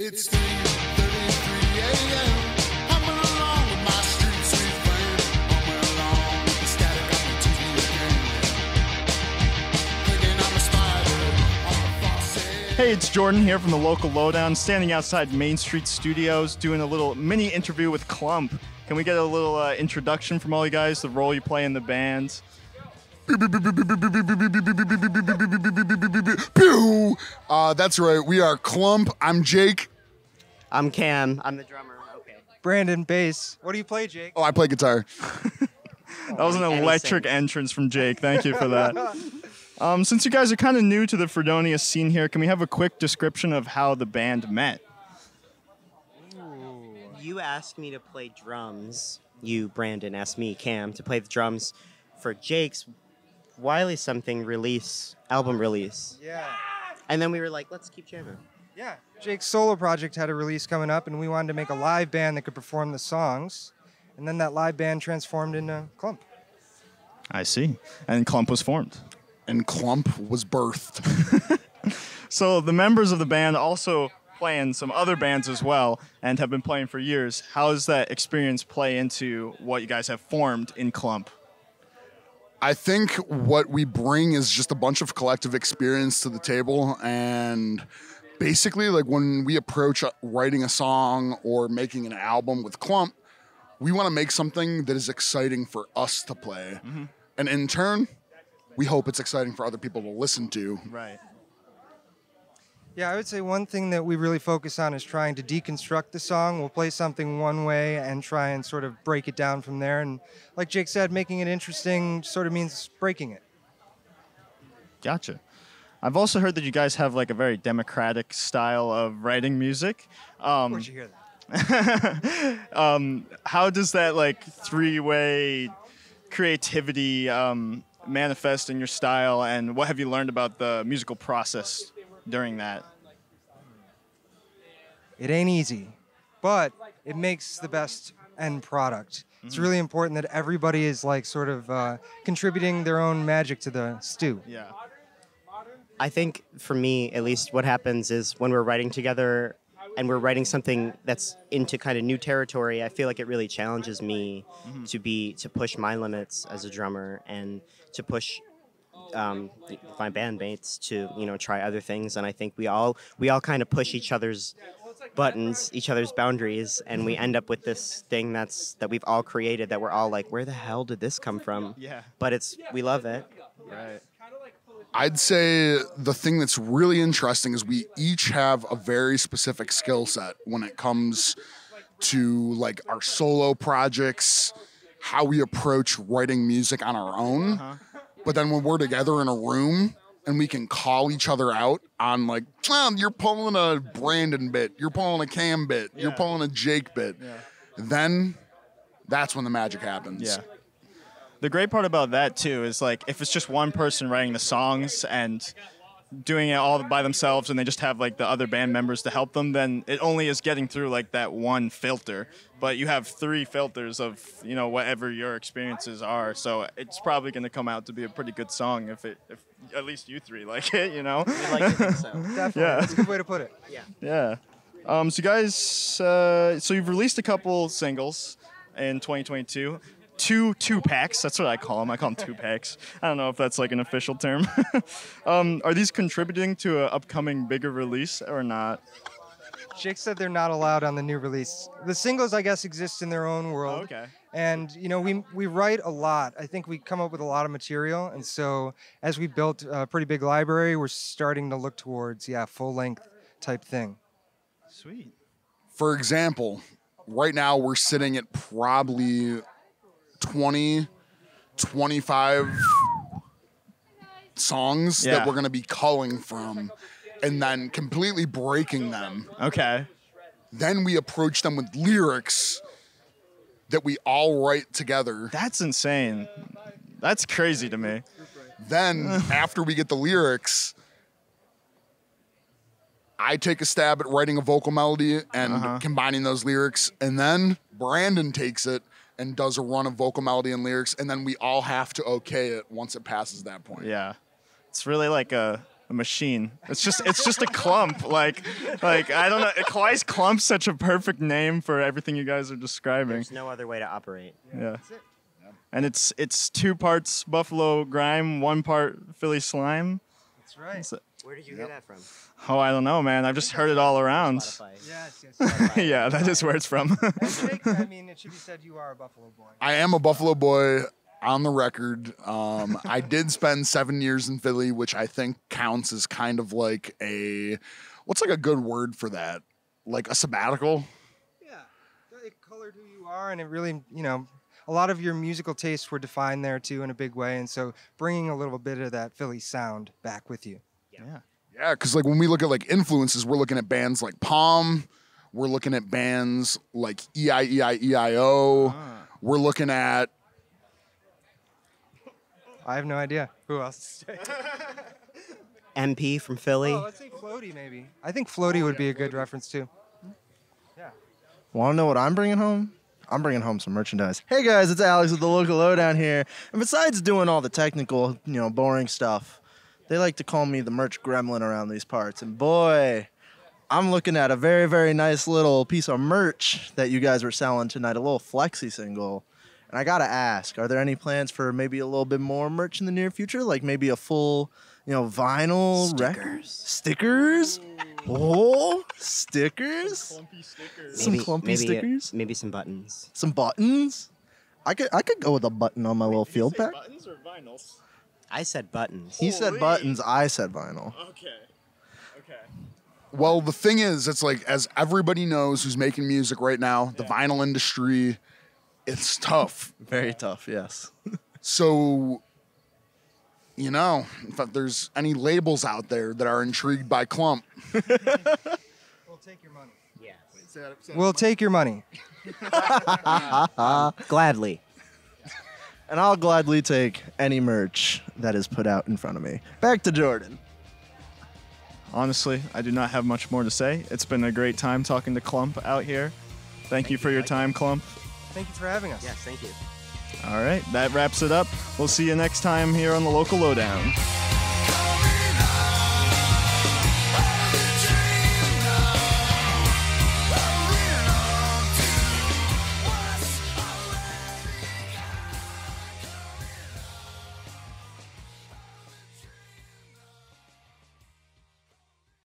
It's 3:33 a.m. Humming along with my street sweet friend. Humming along with the static on the TV again. Thinking I'm a spider on a faucet. Hey, it's Jordan here from the local Lowdown, standing outside Main Street Studios, doing a little mini interview with CLUMP. Can we get a little introduction from all you guys, the role you play in the band? Pew! That's right. We are CLUMP. I'm Jake. I'm Cam. I'm the drummer. Okay. Brandon, bass. What do you play, Jake? Oh, I play guitar. That was an electric entrance from Jake. Thank you for that. Since you guys are kind of new to the Fredonia scene here, can we have a quick description of how the band met? You asked me to play drums. You, Brandon, asked me, Cam, to play the drums for Jake's Wiley Something album release. Yeah. And then we were like, let's keep jamming. Yeah. Jake's solo project had a release coming up, and we wanted to make a live band that could perform the songs. And then that live band transformed into CLUMP. I see. And CLUMP was formed. And CLUMP was birthed. So the members of the band also play in some other bands as well and have been playing for years. How does that experience play into what you guys have formed in CLUMP? I think what we bring is just a bunch of collective experience to the table, and basically, like when we approach writing a song or making an album with CLUMP, we want to make something that is exciting for us to play. Mm-hmm. And in turn, we hope it's exciting for other people to listen to. Right. Yeah, I would say one thing that we really focus on is trying to deconstruct the song. We'll play something one way and try and sort of break it down from there. And like Jake said, making it interesting sort of means breaking it. Gotcha. I've also heard that you guys have like a very democratic style of writing music. Where'd you hear that? How does that like three-way creativity manifest in your style, and what have you learned about the musical process during that? It ain't easy, but it makes the best end product. Mm-hmm. It's really important that everybody is like sort of contributing their own magic to the stew. Yeah. I think for me, at least, what happens is when we're writing together and we're writing something that's into kind of new territory, I feel like it really challenges me to push my limits as a drummer and to push my bandmates to try other things. And I think we all kind of push each other's buttons, each other's boundaries, and we end up with this thing that we've all created that we're all like, where the hell did this come from? Yeah. But we love it. Right. I'd say the thing that's really interesting is we each have a very specific skill set when it comes to like our solo projects, how we approach writing music on our own. Uh-huh. But then when we're together in a room and we can call each other out on like, you're pulling a Brandon bit, you're pulling a Cam bit, you're pulling a Jake bit, then that's when the magic happens. Yeah. The great part about that, too, is like if it's just one person writing the songs and doing it all by themselves and they just have like the other band members to help them, then it only is getting through like that one filter. But you have three filters of, whatever your experiences are. So it's probably going to come out to be a pretty good song if at least you three like it, We like to think so. Definitely. Yeah. That's a good way to put it. Yeah. Yeah. So you guys, so you've released a couple singles in 2022. Two packs. That's what I call them. I call them 2 packs. I don't know if that's like an official term. Are these contributing to an upcoming bigger release or not? Jake said they're not allowed on the new release. The singles, I guess, exist in their own world. Oh, okay. And, we write a lot. I think we come up with a lot of material. And so as we built a pretty big library, we're starting to look towards, full-length type thing. Sweet. For example, right now we're sitting at probably 20, 25 songs that we're going to be culling from and then completely breaking them. Okay. Then we approach them with lyrics that we all write together. That's insane. That's crazy to me. Then after we get the lyrics, I take a stab at writing a vocal melody and combining those lyrics, and then Brandon takes it and does a run of vocal melody and lyrics, and then we all have to okay it once it passes that point. Yeah. It's really like a a machine. It's just a clump. Like I don't know. Why is clump such a perfect name for everything you guys are describing? There's no other way to operate. Yeah. And it's 2 parts Buffalo Grime, 1 part Philly Slime. That's right. Where did you hear that from? Oh, I don't know, man. I've just heard it all around. Spotify. Yes. Yeah, that is where it's from. And Jake, I mean, it should be said you are a Buffalo boy. I am a Buffalo boy on the record. I did spend 7 years in Philly, which I think counts as kind of like what's like a good word for that? Like a sabbatical? Yeah, it colored who you are, and it really, a lot of your musical tastes were defined there too in a big way, and so bringing a little bit of that Philly sound back with you. Yeah. Yeah, because like when we look at like influences, we're looking at bands like Palm. We're looking at bands like EIEIEIO. We're looking at... I have no idea. Who else? MP from Philly. Oh, let's say Floaty maybe. I think Floaty would be a good reference too. Yeah. Want to know what I'm bringing home? I'm bringing home some merchandise. Hey guys, it's Alex with the Local Lowdown here. And besides doing all the technical, boring stuff, they like to call me the merch gremlin around these parts. And boy, I'm looking at a very, very nice little piece of merch that you guys were selling tonight, a little flexi single. And I gotta ask, are there any plans for maybe a little bit more merch in the near future? Like maybe a full, vinyl record? Stickers? Oh, stickers? Clumpy stickers. Some clumpy stickers? Maybe some buttons. Some buttons? I could go with a button on my little field pack. Buttons or vinyls? I said buttons. He said buttons, I said vinyl. Okay. Well, the thing is, it's like, as everybody knows who's making music right now, the vinyl industry, it's tough. Very tough, yes. So, if there's any labels out there that are intrigued by Clump, We'll take your money. Yes. We'll take your money. Gladly. And I'll gladly take any merch that is put out in front of me. Back to Jordan. Honestly, I do not have much more to say. It's been a great time talking to Clump out here. Thank you for your time, Clump. Thank you for having us. Yes, thank you. All right, that wraps it up. We'll see you next time here on the Local Lowdown.